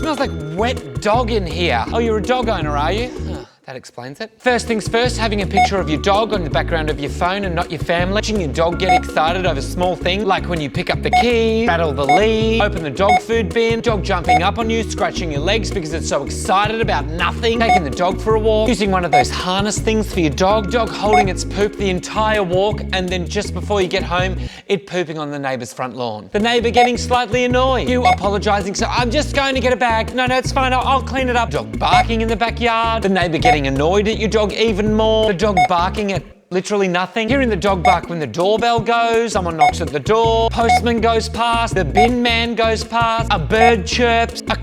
Smells like wet dog in here. Oh, you're a dog owner, are you? Huh. That explains it. First things first, having a picture of your dog on the background of your phone and not your family. Watching your dog get excited over small things, like when you pick up the keys, rattle the lead, open the dog food bin, dog jumping up on you, scratching your legs because it's so excited about nothing, taking the dog for a walk, using one of those harness things for your dog, dog holding its poop the entire walk, and then just before you get home, it pooping on the neighbour's front lawn. The neighbour getting slightly annoyed. You apologising, so I'm just going to get a bag. No, it's fine, I'll clean it up. Dog barking in the backyard. The neighbour getting annoyed at your dog even more. The dog barking at literally nothing. Hearing the dog bark when the doorbell goes, someone knocks at the door, postman goes past, the bin man goes past, a bird chirps, a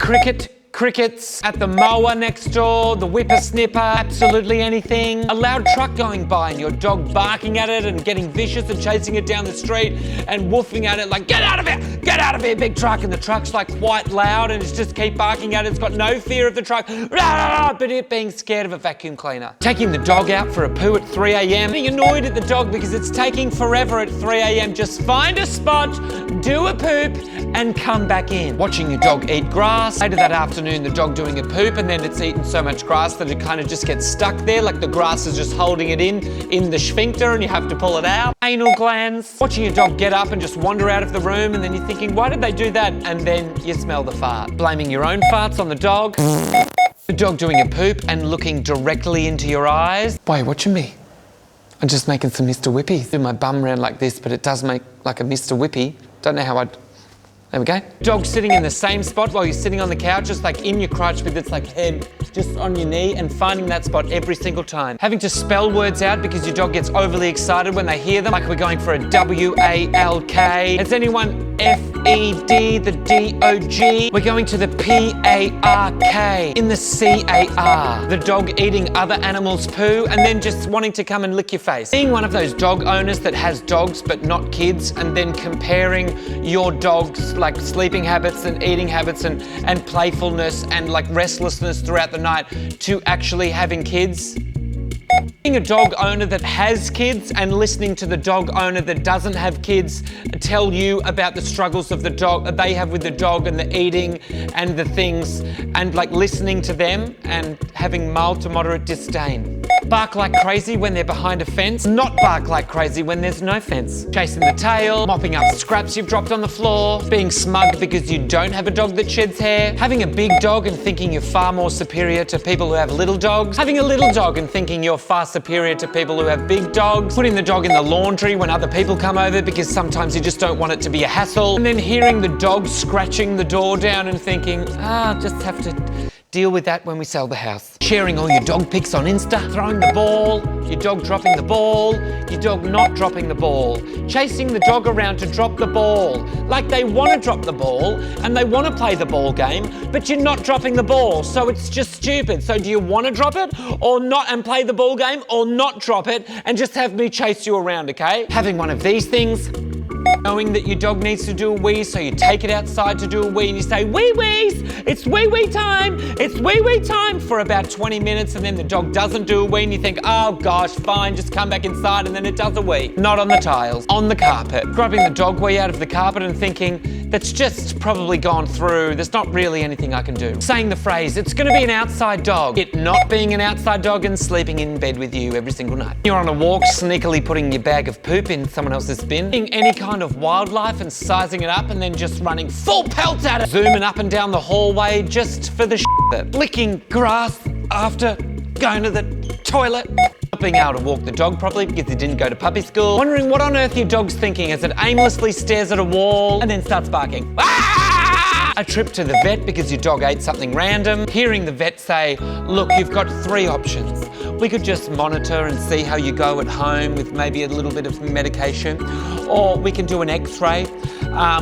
crickets at the mower next door, the whippersnipper, absolutely anything. A loud truck going by and your dog barking at it and getting vicious and chasing it down the street and woofing at it like, get out of here, big truck. And the truck's like quite loud and it's just keep barking at it. It's got no fear of the truck, but it being scared of a vacuum cleaner. Taking the dog out for a poo at 3 a.m. Being annoyed at the dog because it's taking forever at 3 a.m. Just find a spot, do a poop and come back in. Watching your dog eat grass. Later that afternoon, the dog doing a poop and then it's eaten so much grass that it kind of just gets stuck there, like the grass is just holding it in the sphincter and you have to pull it out. Anal glands. Watching your dog get up and just wander out of the room and then you're thinking, why did they do that? And then you smell the fart. Blaming your own farts on the dog. The dog doing a poop and looking directly into your eyes. Why are you watching me? I'm just making some Mr. Whippy. Do my bum round like this, but it does make like a Mr. Whippy. Don't know how I'd... There we go. Dog sitting in the same spot while you're sitting on the couch, just like in your crotch with its like head just on your knee and finding that spot every single time. Having to spell words out because your dog gets overly excited when they hear them, like we're going for a W-A-L-K. Has anyone F-E-D, the D-O-G? We're going to the P-A-R-K in the C-A-R. The dog eating other animals' poo and then just wanting to come and lick your face. Being one of those dog owners that has dogs but not kids and then comparing your dog's like sleeping habits and eating habits and playfulness and like restlessness throughout the night to actually having kids. Being a dog owner that has kids and listening to the dog owner that doesn't have kids tell you about the struggles of the dog that they have with the dog and the eating and the things and like listening to them and having mild to moderate disdain. Bark like crazy when they're behind a fence, not bark like crazy when there's no fence. Chasing the tail, mopping up scraps you've dropped on the floor, being smug because you don't have a dog that sheds hair, having a big dog and thinking you're far more superior to people who have little dogs, having a little dog and thinking you're far superior to people who have big dogs, putting the dog in the laundry when other people come over because sometimes you just don't want it to be a hassle, and then hearing the dog scratching the door down and thinking, just have to deal with that when we sell the house. Sharing all your dog pics on Insta, throwing the ball, your dog dropping the ball, your dog not dropping the ball, chasing the dog around to drop the ball, like they want to drop the ball and they want to play the ball game, but you're not dropping the ball, so it's just stupid. So do you want to drop it or not and play the ball game, or not drop it and just have me chase you around, okay? Having one of these things, knowing that your dog needs to do a wee, so you take it outside to do a wee and you say, wee wees, it's wee wee time, it's wee wee time for about 20 minutes and then the dog doesn't do a wee and you think, oh gosh, fine, just come back inside, and then it does a wee. Not on the tiles, on the carpet. Grabbing the dog wee out of the carpet and thinking, that's just probably gone through, there's not really anything I can do. Saying the phrase, it's gonna be an outside dog. It not being an outside dog and sleeping in bed with you every single night. You're on a walk, sneakily putting your bag of poop in someone else's bin. Being any kind of wildlife and sizing it up and then just running full pelt at it. Zooming up and down the hallway just for the shit. Licking grass after going to the toilet. Not being able to walk the dog properly because you didn't go to puppy school. Wondering what on earth your dog's thinking as it aimlessly stares at a wall and then starts barking. A trip to the vet because your dog ate something random. Hearing the vet say, look, you've got 3 options. We could just monitor and see how you go at home with maybe a little bit of medication, or we can do an X-ray,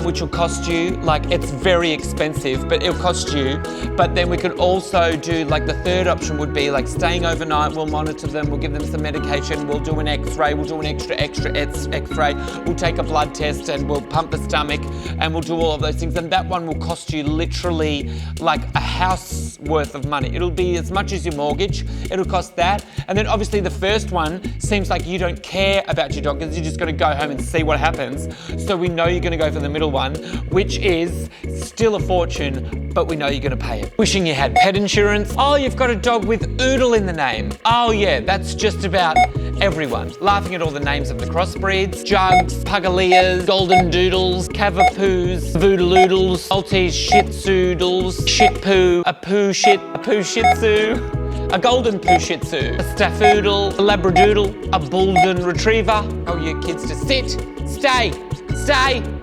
which will cost you, like, it's very expensive, but it'll cost you. But then we could also do, like, the third option would be like staying overnight. We'll monitor them, we'll give them some medication, we'll do an X-ray, we'll do an extra X-ray, we'll take a blood test and we'll pump the stomach and we'll do all of those things. And that one will cost you literally like a house worth of money. It'll be as much as your mortgage, it'll cost that. And then obviously the first one seems like you don't care about your dog because you're just gonna go home and see what happens. So we know you're gonna go for for the middle one, which is still a fortune, but we know you're gonna pay it. Wishing you had pet insurance. Oh, you've got a dog with Oodle in the name. Oh yeah, that's just about everyone. Laughing at all the names of the crossbreeds. Jugs, Pugaleas, Golden Doodles, Cavapoos, Voodaloodles, Maltese Shih Tzu-doodles, Shit Poo, a Poo Shih Tzu, a Golden Poo Shih Tzu, a Staffoodle, a Labradoodle, a Bulldog Retriever. Oh, your kids to sit, stay,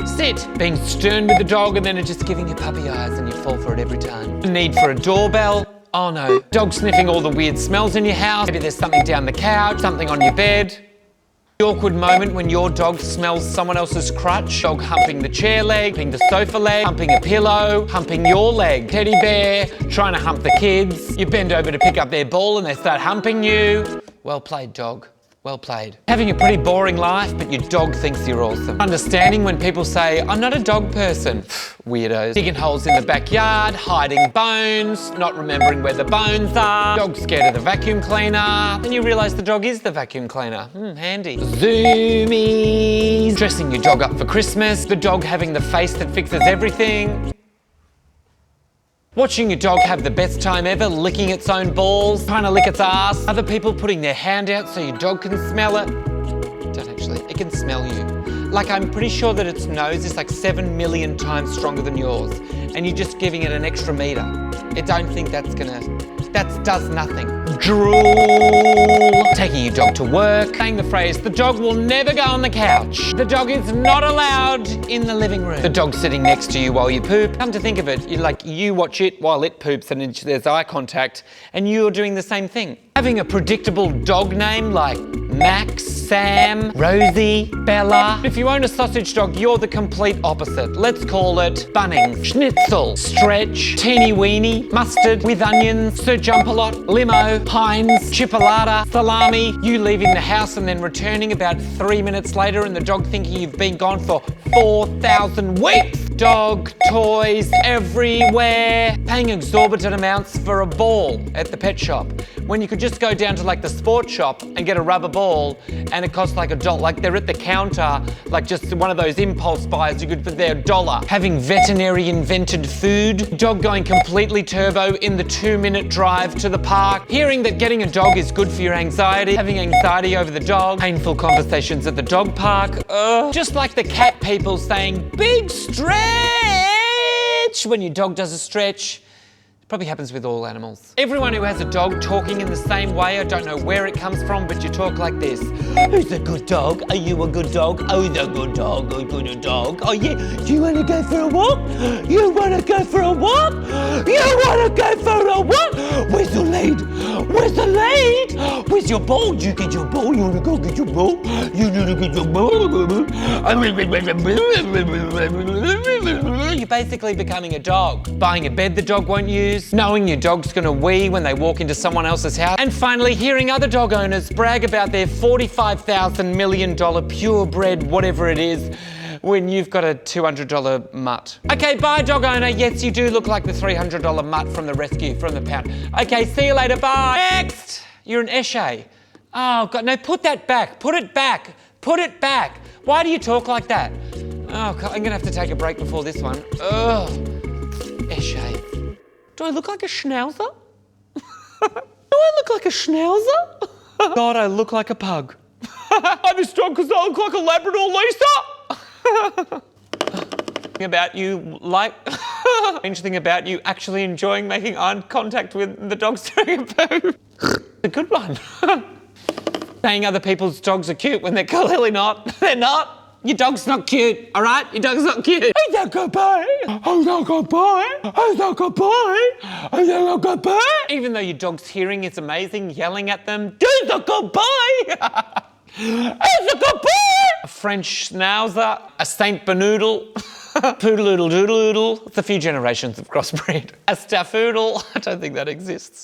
sit. Being stern with the dog and then it just giving you puppy eyes and you fall for it every time. The need for a doorbell. Oh no. Dog sniffing all the weird smells in your house. Maybe there's something down the couch, something on your bed. The awkward moment when your dog smells someone else's crutch. Dog humping the chair leg, humping the sofa leg, humping a pillow, humping your leg. Teddy bear, trying to hump the kids. You bend over to pick up their ball and they start humping you. Well played, dog. Well played. Having a pretty boring life, but your dog thinks you're awesome. Understanding when people say, I'm not a dog person. Weirdos. Digging holes in the backyard, hiding bones, not remembering where the bones are. Dog scared of the vacuum cleaner. Then you realise the dog is the vacuum cleaner. Handy. Zoomies. Dressing your dog up for Christmas. The dog having the face that fixes everything. Watching your dog have the best time ever, licking its own balls, trying to lick its ass. Other people putting their hand out so your dog can smell it. Don't actually, it can smell you. Like I'm pretty sure that its nose is like 7 million times stronger than yours and you're just giving it an extra meter. I don't think that does nothing. Drool. Taking your dog to work. Saying the phrase, the dog will never go on the couch. The dog is not allowed in the living room. The dog sitting next to you while you poop. Come to think of it, you watch it while it poops and there's eye contact and you're doing the same thing. Having a predictable dog name like Max, Sam, Rosie, Bella. If you own a sausage dog, you're the complete opposite. Let's call it Bunnings, Schnitzel, Stretch, Teeny Weeny, Mustard, With Onions, Sir Jump-a-Lot, Limo, Heinz, Chipolata, Salami. You leaving the house and then returning about 3 minutes later and the dog thinking you've been gone for 4,000 weeks. Dog toys everywhere. Paying exorbitant amounts for a ball at the pet shop when you could just go down to like the sports shop and get a rubber ball and it costs like $1. Like they're at the counter, like just one of those impulse buys you could put their $1. Having veterinary invented food. Dog going completely turbo in the 2-minute drive to the park. Hearing that getting a dog is good for your anxiety. Having anxiety over the dog. Painful conversations at the dog park. Just like the cat people saying, big stretch when your dog does a stretch. It probably happens with all animals. Everyone who has a dog talking in the same way, I don't know where it comes from, but you talk like this. Who's a good dog? Are you a good dog? Oh, he's a good dog, a good dog. Oh yeah, do you want to go for a walk? You want to go for a walk? You want to go for a walk? Where's the lead? Where's the lead? Where's your ball? Do you get your ball? You want to go get your ball? You need to get your ball? You're basically becoming a dog. Buying a bed the dog won't use. Knowing your dog's gonna wee when they walk into someone else's house. And finally, hearing other dog owners brag about their $45,000 million purebred whatever it is when you've got a $200 mutt. Okay, bye dog owner. Yes, you do look like the $300 mutt from the rescue, from the pound. Okay, see you later, bye. Next! You're an Eshe. Oh God, no, put that back. Put it back. Put it back. Why do you talk like that? Oh God, I'm gonna have to take a break before this one. Ugh. Eshe. Do I look like a schnauzer? Do I look like a schnauzer? God, I look like a pug. I'm as strong because I look like a Labrador, Lisa. About you, like, strange thing about you actually enjoying making eye contact with the dogs during a poo. A good one. Saying other people's dogs are cute when they're clearly not. They're not. Your dog's not cute, all right? Your dog's not cute. He's not good boy. He's not good boy. He's not good boy. He's not good boy. Even though your dog's hearing is amazing, yelling at them, he's a good boy. He's a good boy. A French Schnauzer, a Saint Benoodle, Poodle-oodle doodle-oodle. It's a few generations of crossbreed. A Staffoodle, I don't think that exists.